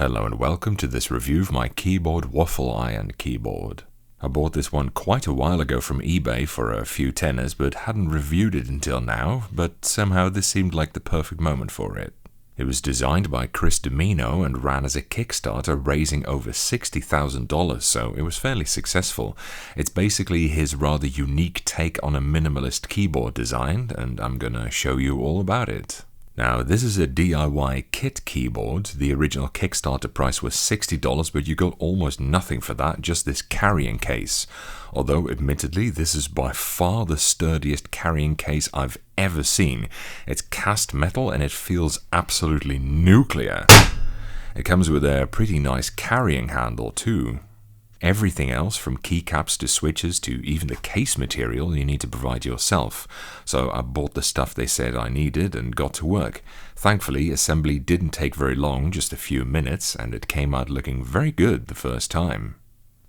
Hello and welcome to this review of my keyboard Waffle Iron keyboard. I bought this one quite a while ago from eBay for a few tenors, but hadn't reviewed it until now, but somehow this seemed like the perfect moment for it. It was designed by Chris Dimino and ran as a Kickstarter, raising over $60,000, so it was fairly successful. It's basically his rather unique take on a minimalist keyboard design, and I'm gonna show you all about it. Now, this is a DIY kit keyboard. The original Kickstarter price was $60, but you got almost nothing for that, just this carrying case. Although, admittedly, this is by far the sturdiest carrying case I've ever seen. It's cast metal and it feels absolutely nuclear. It comes with a pretty nice carrying handle too. Everything else, from keycaps to switches to even the case material, you need to provide yourself. So I bought the stuff they said I needed and got to work. Thankfully, assembly didn't take very long, just a few minutes, and it came out looking very good the first time.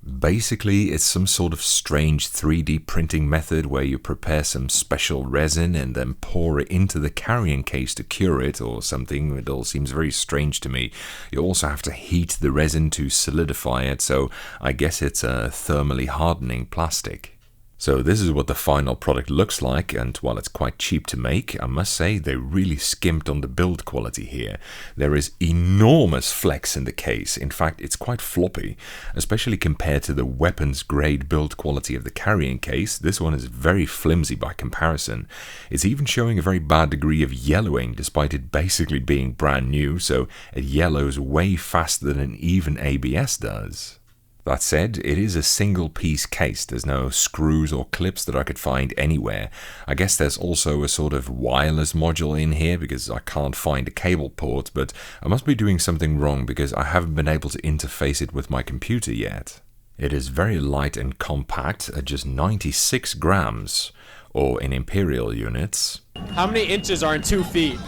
Basically, it's some sort of strange 3D printing method where you prepare some special resin and then pour it into the carrying case to cure it or something. It all seems very strange to me. You also have to heat the resin to solidify it, so I guess it's a thermally hardening plastic. So this is what the final product looks like, and while it's quite cheap to make, I must say they really skimped on the build quality here. There is enormous flex in the case. In fact, it's quite floppy, especially compared to the weapons grade build quality of the carrying case. This one is very flimsy by comparison. It's even showing a very bad degree of yellowing despite it basically being brand new, so it yellows way faster than even ABS does. That said, it is a single piece case. There's no screws or clips that I could find anywhere. I guess there's also a sort of wireless module in here because I can't find a cable port, but I must be doing something wrong because I haven't been able to interface it with my computer yet. It is very light and compact at just 96 grams, or in imperial units. How many inches are in 2 feet?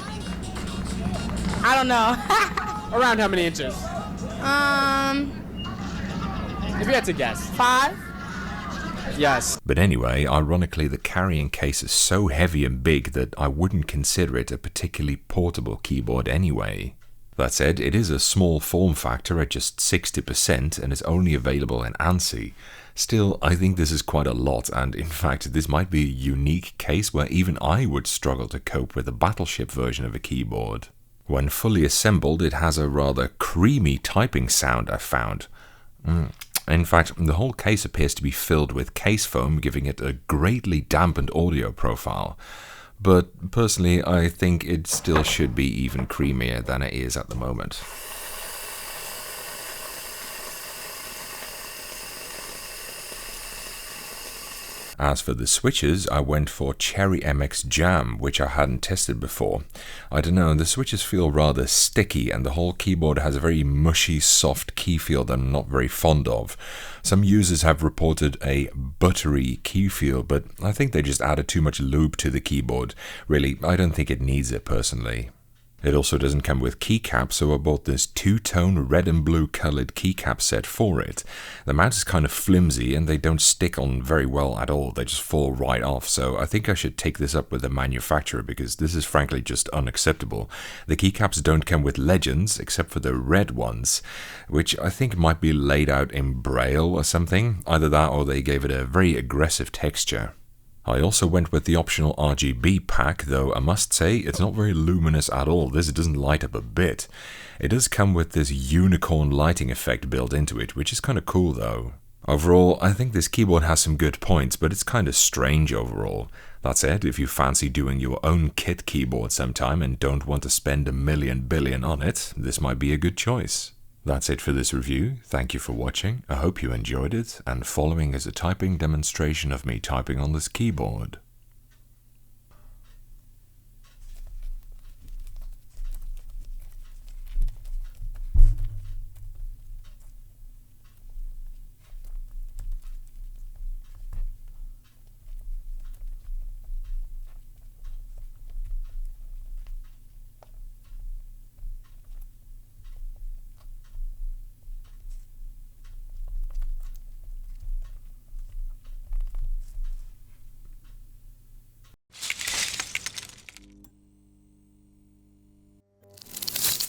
I don't know. Around how many inches? If you had to guess. 5? Yes. But anyway, ironically, the carrying case is so heavy and big that I wouldn't consider it a particularly portable keyboard anyway. That said, it is a small form factor at just 60% and is only available in ANSI. Still, I think this is quite a lot, and in fact, this might be a unique case where even I would struggle to cope with a battleship version of a keyboard. When fully assembled, it has a rather creamy typing sound, I've found. In fact, the whole case appears to be filled with case foam, giving it a greatly dampened audio profile. But personally, I think it still should be even creamier than it is at the moment. As for the switches, I went for Cherry MX Jam, which I hadn't tested before. I don't know, the switches feel rather sticky and the whole keyboard has a very mushy, soft key feel that I'm not very fond of. Some users have reported a buttery key feel, but I think they just added too much lube to the keyboard. Really, I don't think it needs it personally. It also doesn't come with keycaps, so I bought this two-tone red and blue colored keycap set for it. The mount is kind of flimsy and they don't stick on very well at all, they just fall right off, so I think I should take this up with the manufacturer because this is frankly just unacceptable. The keycaps don't come with legends, except for the red ones, which I think might be laid out in braille or something. Either that or they gave it a very aggressive texture. I also went with the optional RGB pack, though I must say it's not very luminous at all. This doesn't light up a bit. It does come with this unicorn lighting effect built into it, which is kind of cool though. Overall, I think this keyboard has some good points, but it's kind of strange overall. That said, if you fancy doing your own kit keyboard sometime and don't want to spend $1 billion on it, this might be a good choice. That's it for this review. Thank you for watching. I hope you enjoyed it, and following is a typing demonstration of me typing on this keyboard.